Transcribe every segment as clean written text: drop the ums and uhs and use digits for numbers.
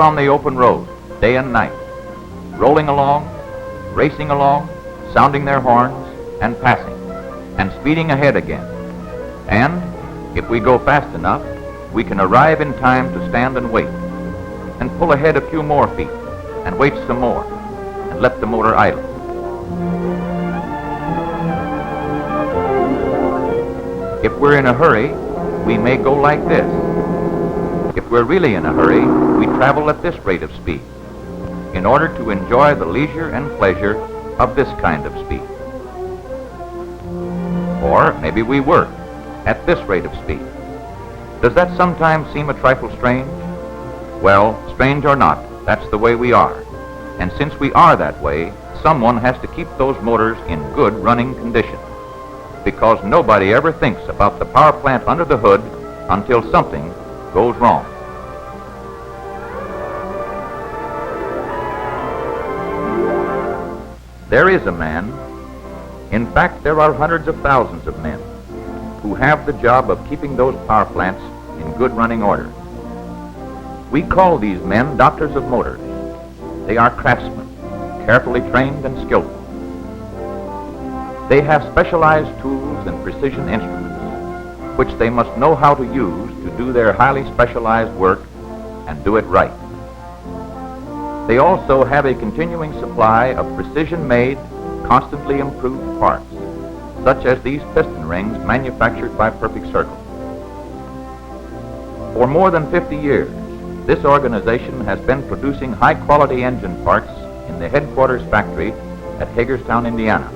on the open road, day and night, rolling along, racing along, sounding their horns, and passing, and speeding ahead again. And, if we go fast enough, we can arrive in time to stand and wait, and pull ahead a few more feet, and wait some more, and let the motor idle. If we're in a hurry, we may go like this. If we're really in a hurry, we travel at this rate of speed, in order to enjoy the leisure and pleasure of this kind of speed. Or maybe we work at this rate of speed. Does that sometimes seem a trifle strange? Well, strange or not, that's the way we are. And since we are that way, someone has to keep those motors in good running condition, because nobody ever thinks about the power plant under the hood until something goes wrong. There is a man, in fact there are hundreds of thousands of men, who have the job of keeping those power plants in good running order. We call these men doctors of motors. They are craftsmen, carefully trained and skillful. They have specialized tools and precision instruments, which they must know how to use to do their highly specialized work and do it right. They also have a continuing supply of precision-made, constantly improved parts, such as these piston rings manufactured by Perfect Circle. For more than 50 years, this organization has been producing high-quality engine parts in the headquarters factory at Hagerstown, Indiana.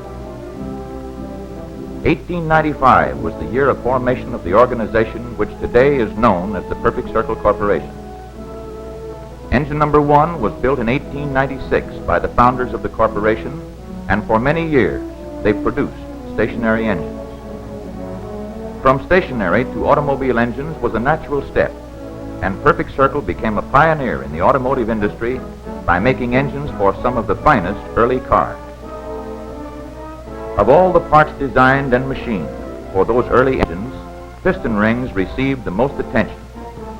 1895 was the year of formation of the organization which today is known as the Perfect Circle Corporation. Engine number 1 was built in 1896 by the founders of the corporation, and for many years they produced stationary engines. From stationary to automobile engines was a natural step, and Perfect Circle became a pioneer in the automotive industry by making engines for some of the finest early cars. Of all the parts designed and machined for those early engines, piston rings received the most attention,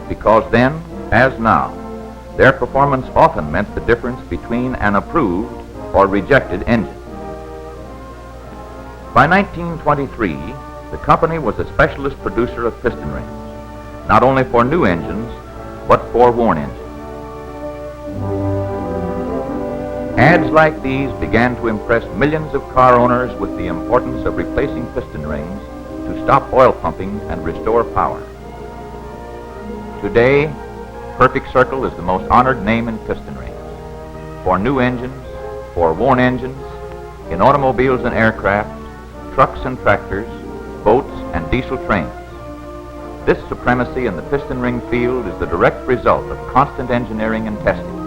because then, as now, their performance often meant the difference between an approved or rejected engine. By 1923, the company was a specialist producer of piston rings, not only for new engines, but for worn engines. Ads like these began to impress millions of car owners with the importance of replacing piston rings to stop oil pumping and restore power. Today, Perfect Circle is the most honored name in piston rings. For new engines, for worn engines, in automobiles and aircraft, trucks and tractors, boats and diesel trains. This supremacy in the piston ring field is the direct result of constant engineering and testing,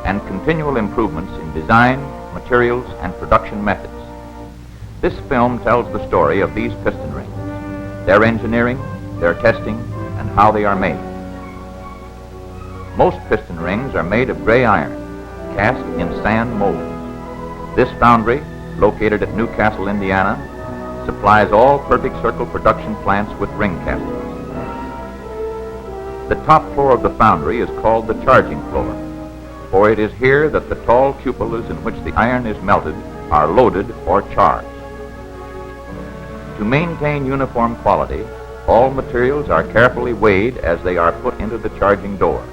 and continual improvements in design, materials, and production methods. This film tells the story of these piston rings, their engineering, their testing, and how they are made. Most piston rings are made of gray iron, cast in sand molds. This foundry, located at Newcastle, Indiana, supplies all Perfect Circle production plants with ring castings. The top floor of the foundry is called the charging floor, for it is here that the tall cupolas in which the iron is melted are loaded or charged. To maintain uniform quality, all materials are carefully weighed as they are put into the charging door.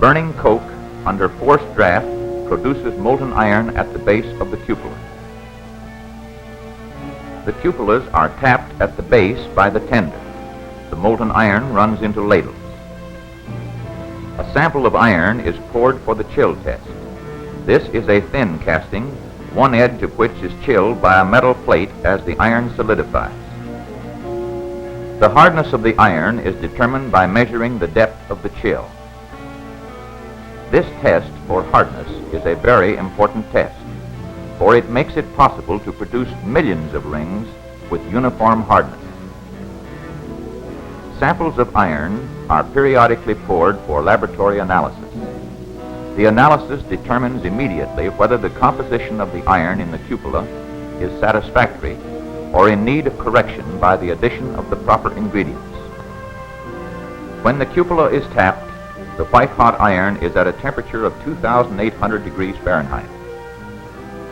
Burning coke under forced draft produces molten iron at the base of the cupola. The cupolas are tapped at the base by the tender. The molten iron runs into ladles. A sample of iron is poured for the chill test. This is a thin casting, one edge of which is chilled by a metal plate as the iron solidifies. The hardness of the iron is determined by measuring the depth of the chill. This test for hardness is a very important test, for it makes it possible to produce millions of rings with uniform hardness. Samples of iron are periodically poured for laboratory analysis. The analysis determines immediately whether the composition of the iron in the cupola is satisfactory or in need of correction by the addition of the proper ingredients. When the cupola is tapped, The white-hot iron is at a temperature of 2,800 degrees Fahrenheit.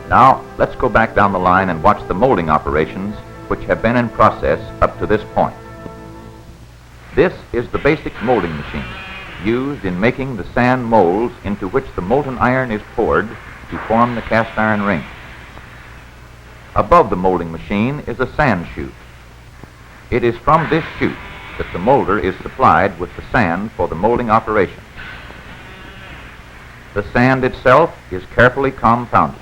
Now, let's go back down the line and watch the molding operations which have been in process up to this point. This is the basic molding machine used in making the sand molds into which the molten iron is poured to form the cast iron ring. Above the molding machine is a sand chute. It is from this chute that the molder is supplied with the sand for the molding operation. The sand itself is carefully compounded.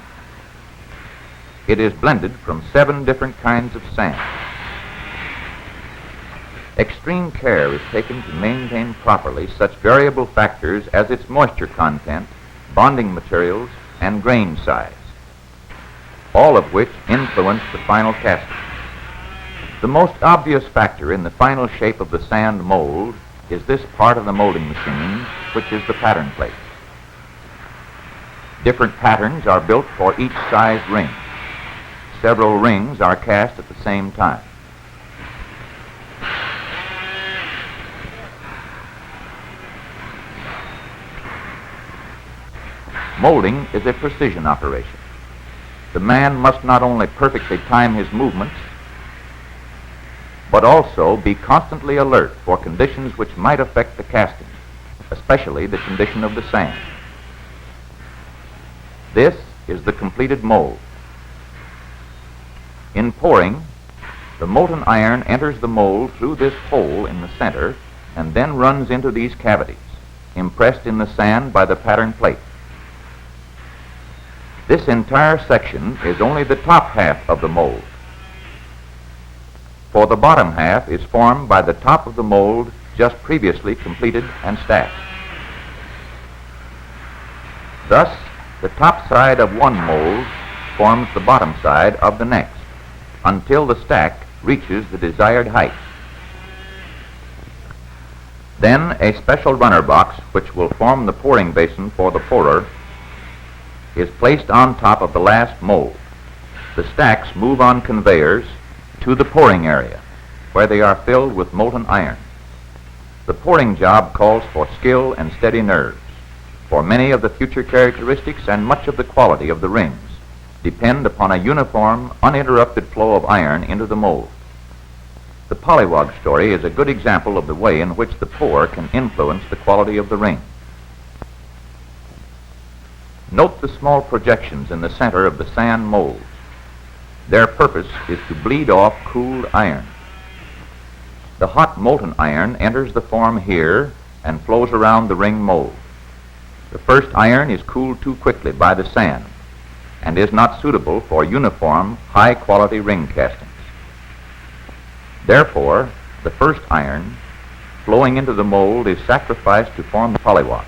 It is blended from 7 different kinds of sand. Extreme care is taken to maintain properly such variable factors as its moisture content, bonding materials, and grain size, all of which influence the final casting. The most obvious factor in the final shape of the sand mold is this part of the molding machine, which is the pattern plate. Different patterns are built for each sized ring. Several rings are cast at the same time. Molding is a precision operation. The man must not only perfectly time his movements, but also be constantly alert for conditions which might affect the casting, especially the condition of the sand. This is the completed mold. In pouring, the molten iron enters the mold through this hole in the center and then runs into these cavities, impressed in the sand by the pattern plate. This entire section is only the top half of the mold, for the bottom half is formed by the top of the mold just previously completed and stacked. Thus, the top side of one mold forms the bottom side of the next, until the stack reaches the desired height. Then a special runner box, which will form the pouring basin for the pourer, is placed on top of the last mold. The stacks move on conveyors to the pouring area, where they are filled with molten iron. The pouring job calls for skill and steady nerves, for many of the future characteristics and much of the quality of the rings depend upon a uniform, uninterrupted flow of iron into the mold. The polywog story is a good example of the way in which the pour can influence the quality of the ring. Note the small projections in the center of the sand molds. Their purpose is to bleed off cooled iron. The hot molten iron enters the form here and flows around the ring mold. The first iron is cooled too quickly by the sand and is not suitable for uniform, high-quality ring castings. Therefore, the first iron flowing into the mold is sacrificed to form the polywog.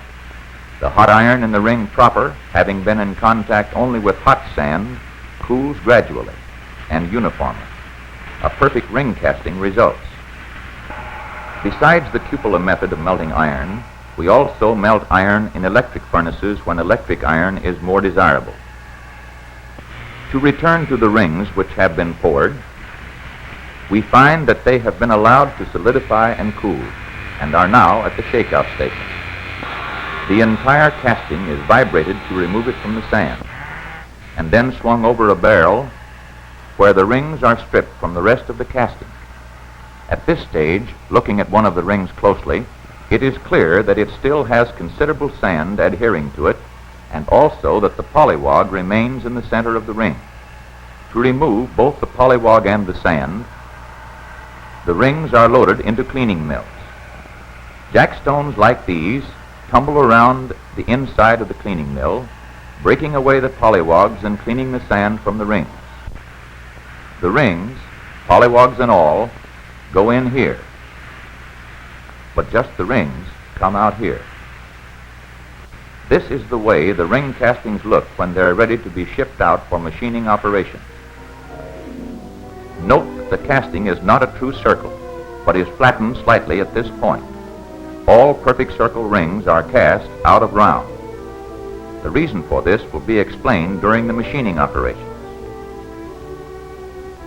The hot iron in the ring proper, having been in contact only with hot sand, cools gradually and uniformly. A perfect ring casting results. Besides the cupola method of melting iron, we also melt iron in electric furnaces when electric iron is more desirable. To return to the rings which have been poured, we find that they have been allowed to solidify and cool and are now at the shakeout station. The entire casting is vibrated to remove it from the sand and then swung over a barrel where the rings are stripped from the rest of the casting. At this stage, looking at one of the rings closely, it is clear that it still has considerable sand adhering to it and also that the polywog remains in the center of the ring. To remove both the polywog and the sand, the rings are loaded into cleaning mills. Jackstones like these tumble around the inside of the cleaning mill, breaking away the polywogs and cleaning the sand from the rings. The rings, polywogs and all, go in here, but just the rings come out here. This is the way the ring castings look when they're ready to be shipped out for machining operations. Note that the casting is not a true circle, but is flattened slightly at this point. All perfect circle rings are cast out of round. The reason for this will be explained during the machining operations.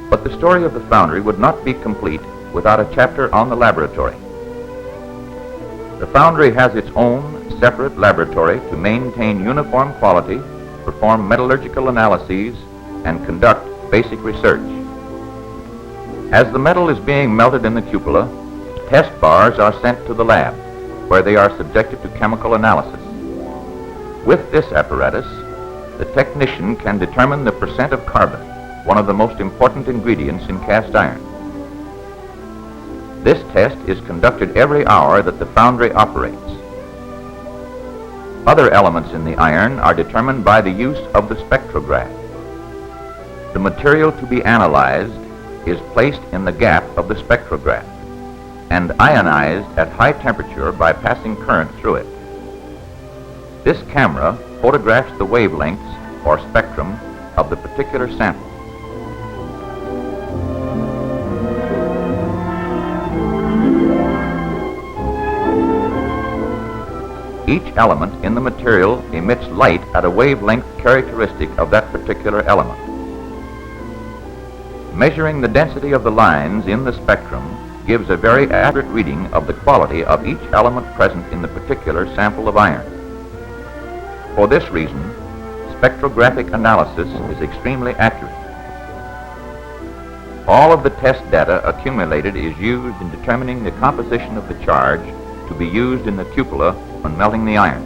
But the story of the foundry would not be complete without a chapter on the laboratory. The foundry has its own separate laboratory to maintain uniform quality, perform metallurgical analyses, and conduct basic research. As the metal is being melted in the cupola, test bars are sent to the lab, where they are subjected to chemical analysis. With this apparatus, the technician can determine the percent of carbon, one of the most important ingredients in cast iron. This test is conducted every hour that the foundry operates. Other elements in the iron are determined by the use of the spectrograph. The material to be analyzed is placed in the gap of the spectrograph and ionized at high temperature by passing current through it. This camera photographs the wavelengths or spectrum of the particular sample. Each element in the material emits light at a wavelength characteristic of that particular element. Measuring the density of the lines in the spectrum gives a very accurate reading of the quality of each element present in the particular sample of iron. For this reason, spectrographic analysis is extremely accurate. All of the test data accumulated is used in determining the composition of the charge to be used in the cupola when melting the iron.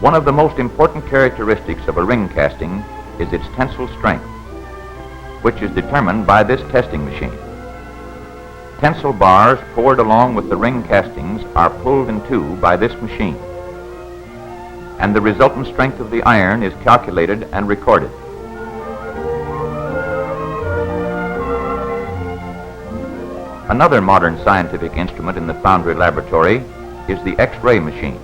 One of the most important characteristics of a ring casting is its tensile strength, which is determined by this testing machine. Tensile bars poured along with the ring castings are pulled in two by this machine, and the resultant strength of the iron is calculated and recorded. Another modern scientific instrument in the foundry laboratory is the X-ray machine.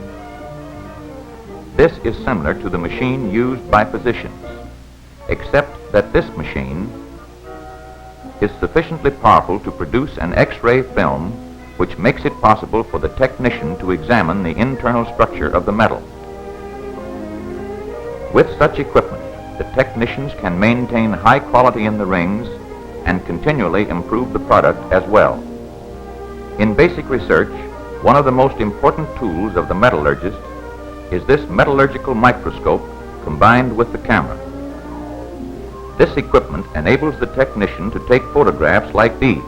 This is similar to the machine used by physicians, except that this machine is sufficiently powerful to produce an X-ray film which makes it possible for the technician to examine the internal structure of the metal. With such equipment, the technicians can maintain high quality in the rings and continually improve the product as well. In basic research, one of the most important tools of the metallurgist is this metallurgical microscope combined with the camera. This equipment enables the technician to take photographs like these,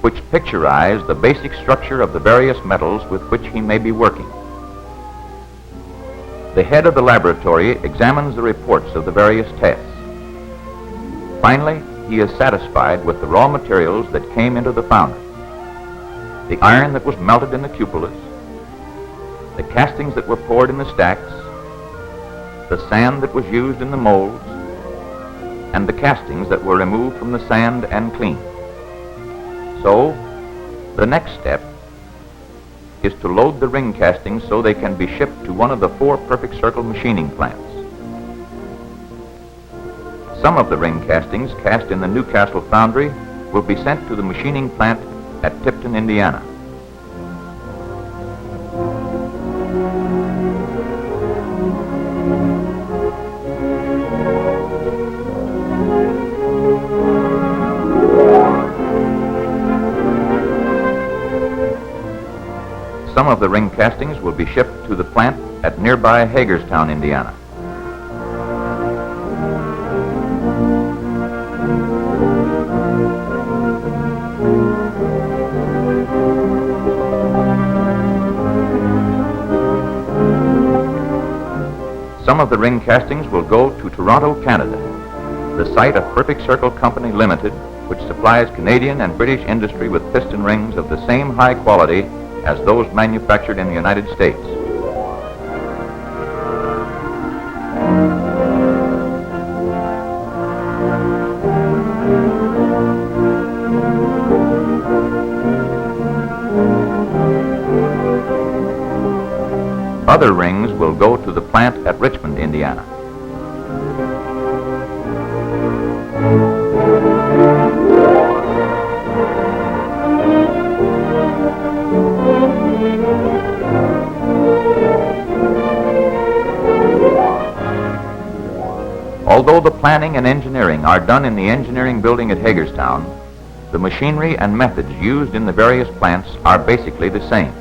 which picturize the basic structure of the various metals with which he may be working. The head of the laboratory examines the reports of the various tests. Finally, he is satisfied with the raw materials that came into the foundry: the iron that was melted in the cupolas, the castings that were poured in the stacks, the sand that was used in the molds, and the castings that were removed from the sand and cleaned. So, the next step is to load the ring castings so they can be shipped to one of the 4 Perfect Circle machining plants. Some of the ring castings cast in the Newcastle foundry will be sent to the machining plant at Tipton, Indiana. Some of the ring castings will be shipped to the plant at nearby Hagerstown, Indiana. Some of the ring castings will go to Toronto, Canada, the site of Perfect Circle Company Limited, which supplies Canadian and British industry with piston rings of the same high quality as those manufactured in the United States. Other rings will go to the plant at Richmond, Indiana. Although the planning and engineering are done in the engineering building at Hagerstown, the machinery and methods used in the various plants are basically the same.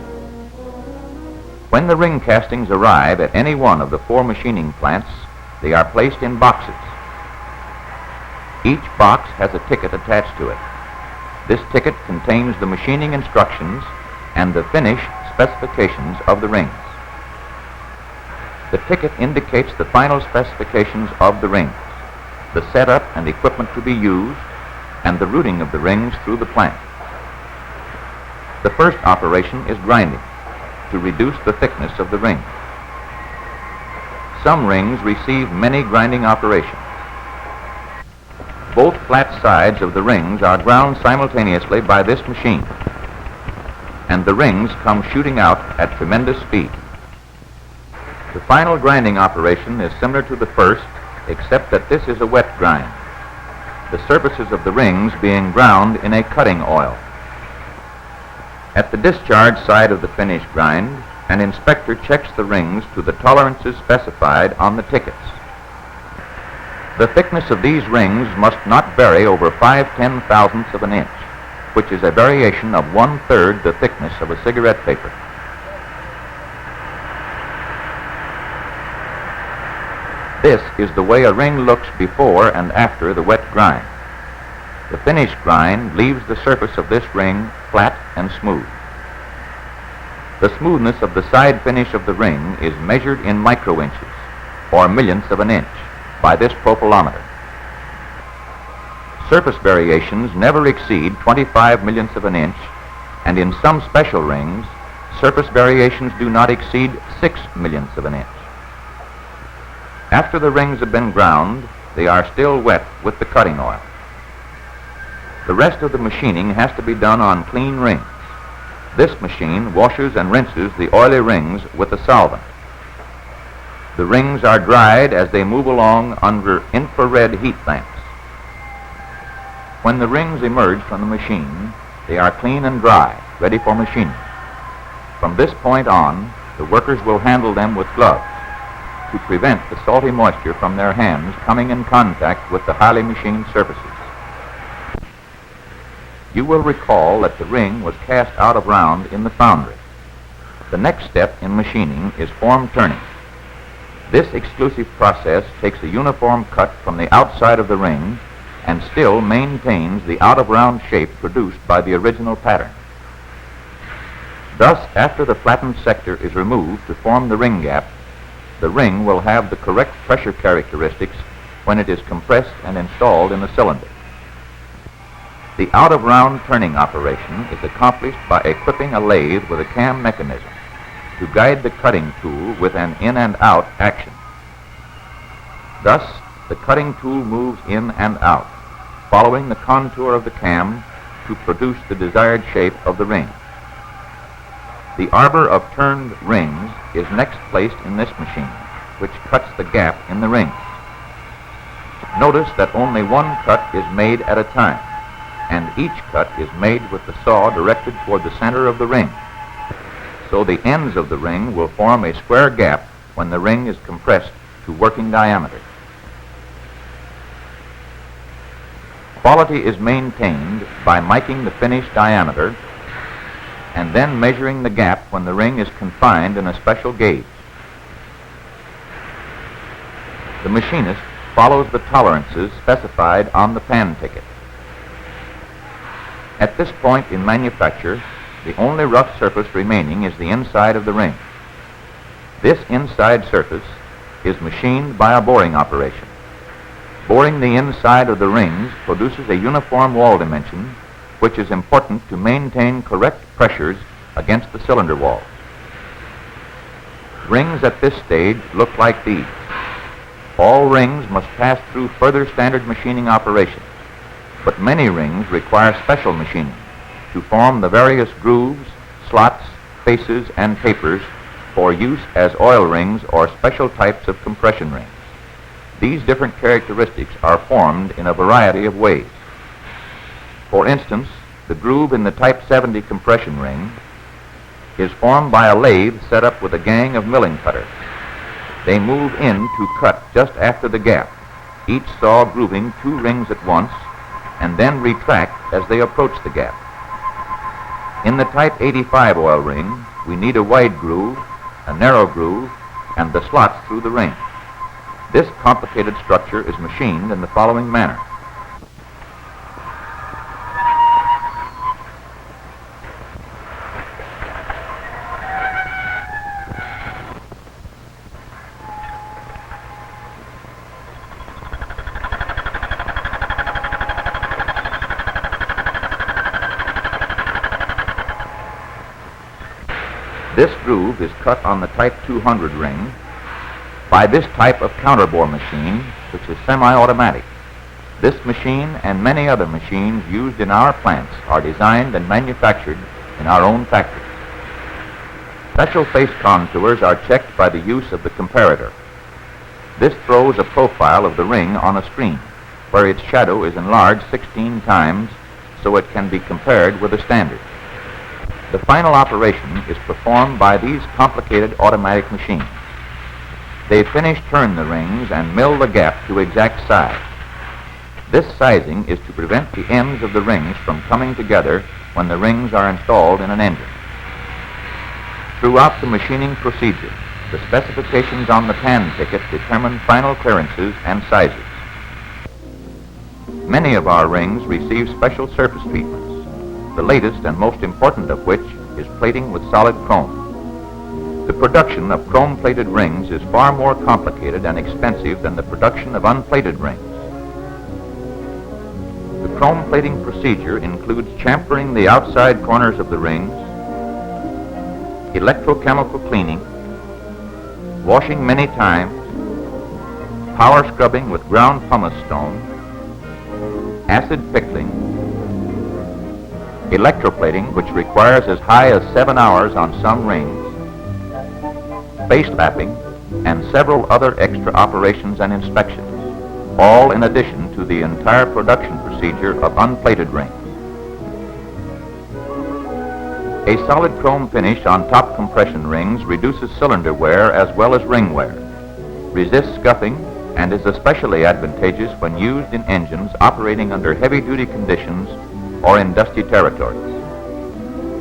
When the ring castings arrive at any one of the 4 machining plants, they are placed in boxes. Each box has a ticket attached to it. This ticket contains the machining instructions and the finish specifications of the rings. The ticket indicates the final specifications of the rings, the setup and equipment to be used, and the routing of the rings through the plant. The first operation is grinding, to reduce the thickness of the ring. Some rings receive many grinding operations. Both flat sides of the rings are ground simultaneously by this machine, and the rings come shooting out at tremendous speed. The final grinding operation is similar to the first, except that this is a wet grind, the surfaces of the rings being ground in a cutting oil. At the discharge side of the finish grind, an inspector checks the rings to the tolerances specified on the tickets. The thickness of these rings must not vary over 5/10,000ths of an inch, which is a variation of 1/3 the thickness of a cigarette paper. This is the way a ring looks before and after the wet grind. The finished grind leaves the surface of this ring flat and smooth. The smoothness of the side finish of the ring is measured in microinches, or millionths of an inch, by this profilometer. Surface variations never exceed 25 millionths of an inch, and in some special rings, surface variations do not exceed 6 millionths of an inch. After the rings have been ground, they are still wet with the cutting oil. The rest of the machining has to be done on clean rings. This machine washes and rinses the oily rings with a solvent. The rings are dried as they move along under infrared heat lamps. When the rings emerge from the machine, they are clean and dry, ready for machining. From this point on, the workers will handle them with gloves to prevent the salty moisture from their hands coming in contact with the highly machined surfaces. You will recall that the ring was cast out of round in the foundry. The next step in machining is form turning. This exclusive process takes a uniform cut from the outside of the ring and still maintains the out-of-round shape produced by the original pattern. Thus, after the flattened sector is removed to form the ring gap, the ring will have the correct pressure characteristics when it is compressed and installed in the cylinder. The out-of-round turning operation is accomplished by equipping a lathe with a cam mechanism to guide the cutting tool with an in and out action. Thus, the cutting tool moves in and out, following the contour of the cam to produce the desired shape of the ring. The arbor of turned rings is next placed in this machine, which cuts the gap in the rings. Notice that only one cut is made at a time, and each cut is made with the saw directed toward the center of the ring, so the ends of the ring will form a square gap when the ring is compressed to working diameter. Quality is maintained by miking the finished diameter and then measuring the gap when the ring is confined in a special gauge. The machinist follows the tolerances specified on the pan ticket. At this point in manufacture, the only rough surface remaining is the inside of the ring. This inside surface is machined by a boring operation. Boring the inside of the rings produces a uniform wall dimension, which is important to maintain correct pressures against the cylinder wall. Rings at this stage look like these. All rings must pass through further standard machining operations, but many rings require special machining to form the various grooves, slots, faces, and tapers for use as oil rings or special types of compression rings. These different characteristics are formed in a variety of ways. For instance, the groove in the Type 70 compression ring is formed by a lathe set up with a gang of milling cutters. They move in to cut just after the gap, each saw grooving 2 rings at once, and then retract as they approach the gap. In the Type 85 oil ring, we need a wide groove, a narrow groove, and the slots through the ring. This complicated structure is machined in the following manner. This groove is cut on the Type 200 ring by this type of counterbore machine, which is semi-automatic. This machine and many other machines used in our plants are designed and manufactured in our own factories. Special face contours are checked by the use of the comparator. This throws a profile of the ring on a screen, where its shadow is enlarged 16 times so it can be compared with a standard. The final operation is performed by these complicated automatic machines. They turn the rings and mill the gap to exact size. This sizing is to prevent the ends of the rings from coming together when the rings are installed in an engine. Throughout the machining procedure, the specifications on the pan ticket determine final clearances and sizes. Many of our rings receive special surface treatments, the latest and most important of which is plating with solid chrome. The production of chrome-plated rings is far more complicated and expensive than the production of unplated rings. The chrome plating procedure includes chamfering the outside corners of the rings, electrochemical cleaning, washing many times, power scrubbing with ground pumice stone, acid pickling, electroplating, which requires as high as 7 hours on some rings, face lapping, and several other extra operations and inspections, all in addition to the entire production procedure of unplated rings. A solid chrome finish on top compression rings reduces cylinder wear as well as ring wear, resists scuffing, and is especially advantageous when used in engines operating under heavy-duty conditions or in dusty territories.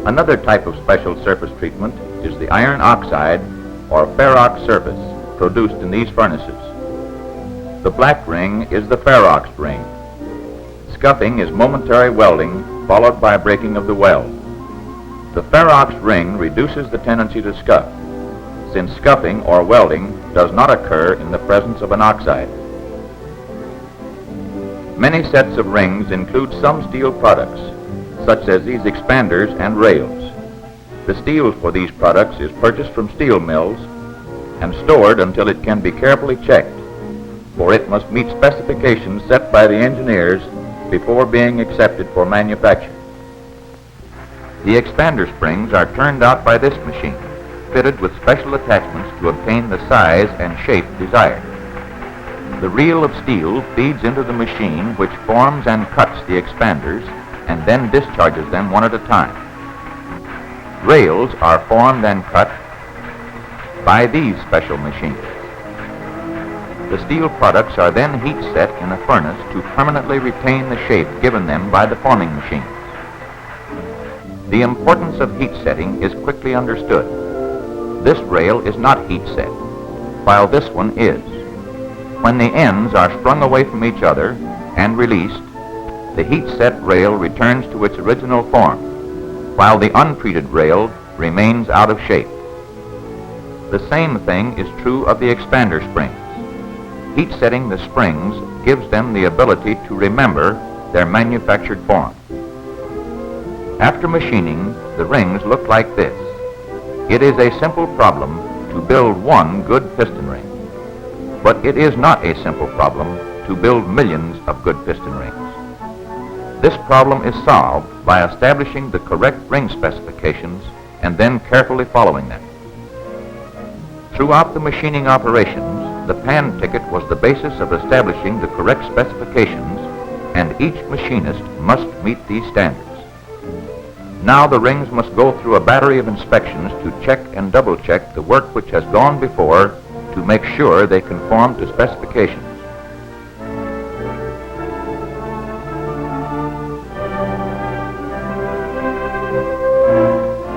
Another type of special surface treatment is the iron oxide or ferrox surface produced in these furnaces. The black ring is the ferrox ring. Scuffing is momentary welding followed by breaking of the weld. The ferrox ring reduces the tendency to scuff, since scuffing or welding does not occur in the presence of an oxide. Many sets of rings include some steel products, such as these expanders and rails. The steel for these products is purchased from steel mills and stored until it can be carefully checked, for it must meet specifications set by the engineers before being accepted for manufacture. The expander springs are turned out by this machine, fitted with special attachments to obtain the size and shape desired. The reel of steel feeds into the machine, which forms and cuts the expanders and then discharges them one at a time. Rails are formed and cut by these special machines. The steel products are then heat set in a furnace to permanently retain the shape given them by the forming machines. The importance of heat setting is quickly understood. This rail is not heat set, while this one is. When the ends are sprung away from each other and released, the heat-set rail returns to its original form, while the untreated rail remains out of shape. The same thing is true of the expander springs. Heat-setting the springs gives them the ability to remember their manufactured form. After machining, the rings look like this. It is a simple problem to build one good piston ring. But it is not a simple problem to build millions of good piston rings. This problem is solved by establishing the correct ring specifications and then carefully following them. Throughout the machining operations, the pan ticket was the basis of establishing the correct specifications, and each machinist must meet these standards. Now the rings must go through a battery of inspections to check and double-check the work which has gone before to make sure they conform to specifications.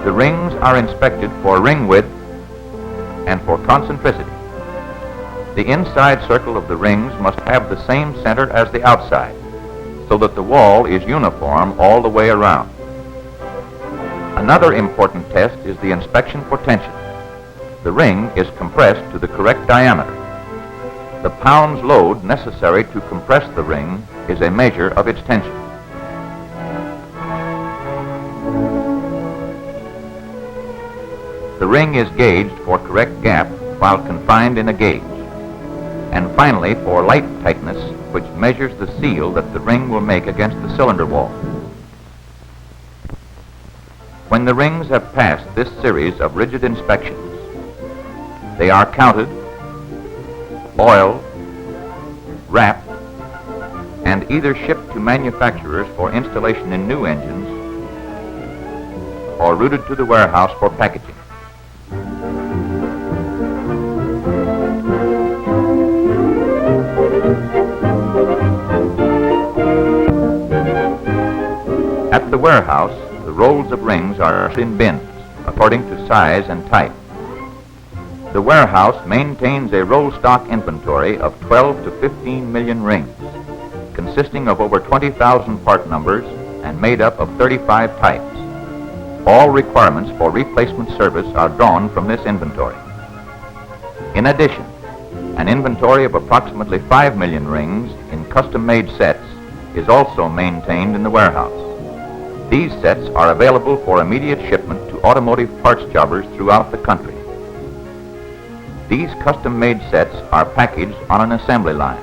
The rings are inspected for ring width, and for concentricity. The inside circle of the rings must have the same center as the outside, so that the wall is uniform all the way around. Another important test is the inspection for tension. The ring is compressed to the correct diameter. The pounds load necessary to compress the ring is a measure of its tension. The ring is gauged for correct gap while confined in a gauge. And finally, for light tightness, which measures the seal that the ring will make against the cylinder wall. When the rings have passed this series of rigid inspections, they are counted, oiled, wrapped, and either shipped to manufacturers for installation in new engines or routed to the warehouse for packaging. At the warehouse, the rolls of rings are in bins according to size and type. The warehouse maintains a roll stock inventory of 12 to 15 million rings, consisting of over 20,000 part numbers and made up of 35 types. All requirements for replacement service are drawn from this inventory. In addition, an inventory of approximately 5 million rings in custom-made sets is also maintained in the warehouse. These sets are available for immediate shipment to automotive parts jobbers throughout the country. These custom-made sets are packaged on an assembly line.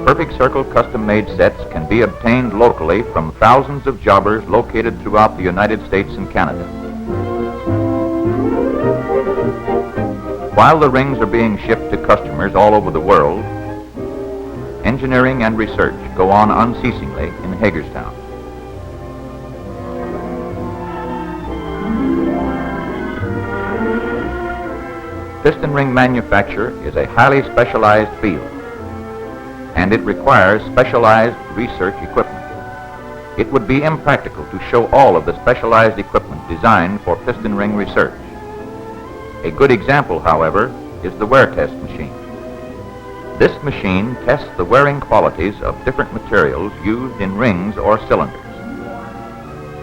Perfect Circle custom-made sets can be obtained locally from thousands of jobbers located throughout the United States and Canada. While the rings are being shipped to customers all over the world, engineering and research go on unceasingly in Hagerstown. Piston ring manufacture is a highly specialized field, and it requires specialized research equipment. It would be impractical to show all of the specialized equipment designed for piston ring research. A good example, however, is the wear test machine. This machine tests the wearing qualities of different materials used in rings or cylinders.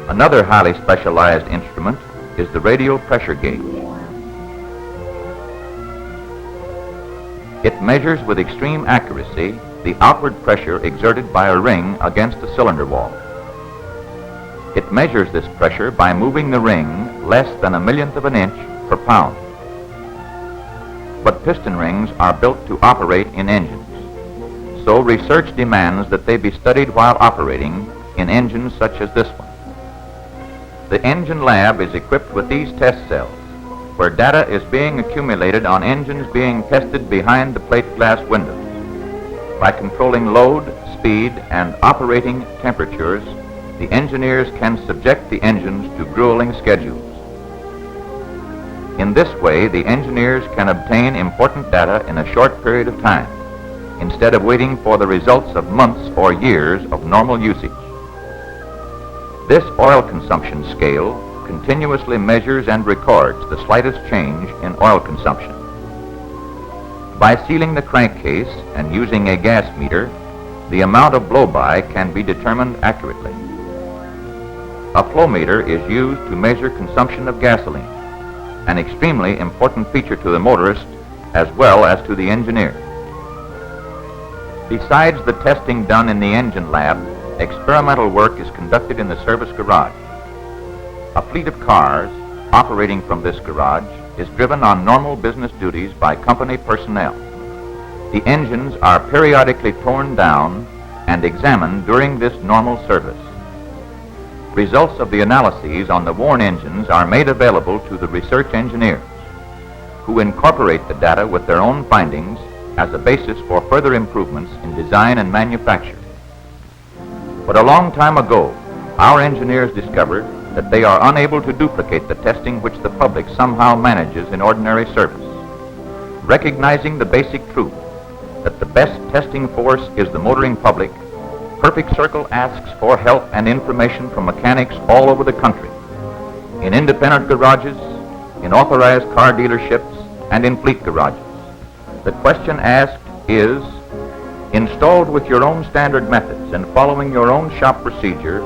Another highly specialized instrument is the radial pressure gauge. It measures with extreme accuracy the outward pressure exerted by a ring against the cylinder wall. It measures this pressure by moving the ring less than 1/1,000,000 of an inch per pound. But piston rings are built to operate in engines, so research demands that they be studied while operating in engines such as this one. The engine lab is equipped with these test cells, where data is being accumulated on engines being tested behind the plate glass windows. By controlling load, speed, and operating temperatures, the engineers can subject the engines to grueling schedules. In this way, the engineers can obtain important data in a short period of time, instead of waiting for the results of months or years of normal usage. This oil consumption scale continuously measures and records the slightest change in oil consumption. By sealing the crankcase and using a gas meter, the amount of blow-by can be determined accurately. A flow meter is used to measure consumption of gasoline, an extremely important feature to the motorist as well as to the engineer. Besides the testing done in the engine lab, experimental work is conducted in the service garage. A fleet of cars operating from this garage is driven on normal business duties by company personnel. The engines are periodically torn down and examined during this normal service. Results of the analyses on the worn engines are made available to the research engineers, who incorporate the data with their own findings as a basis for further improvements in design and manufacture. But a long time ago, our engineers discovered that they are unable to duplicate the testing which the public somehow manages in ordinary service. Recognizing the basic truth that the best testing force is the motoring public, Perfect Circle asks for help and information from mechanics all over the country, in independent garages, in authorized car dealerships, and in fleet garages. The question asked is, installed with your own standard methods and following your own shop procedure,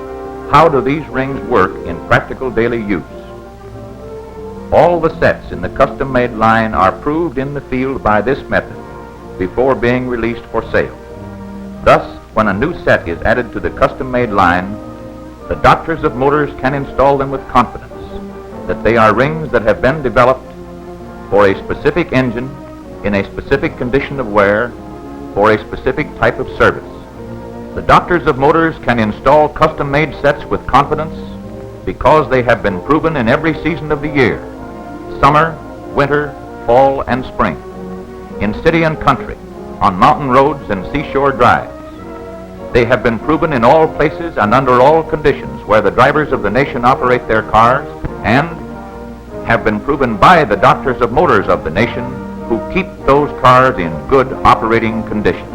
how do these rings work in practical daily use? All the sets in the custom-made line are proved in the field by this method before being released for sale. Thus, when a new set is added to the custom-made line, the doctors of motors can install them with confidence that they are rings that have been developed for a specific engine, in a specific condition of wear, for a specific type of service. The doctors of motors can install custom-made sets with confidence because they have been proven in every season of the year, summer, winter, fall, and spring, in city and country, on mountain roads and seashore drives. They have been proven in all places and under all conditions where the drivers of the nation operate their cars, and have been proven by the doctors of motors of the nation who keep those cars in good operating condition.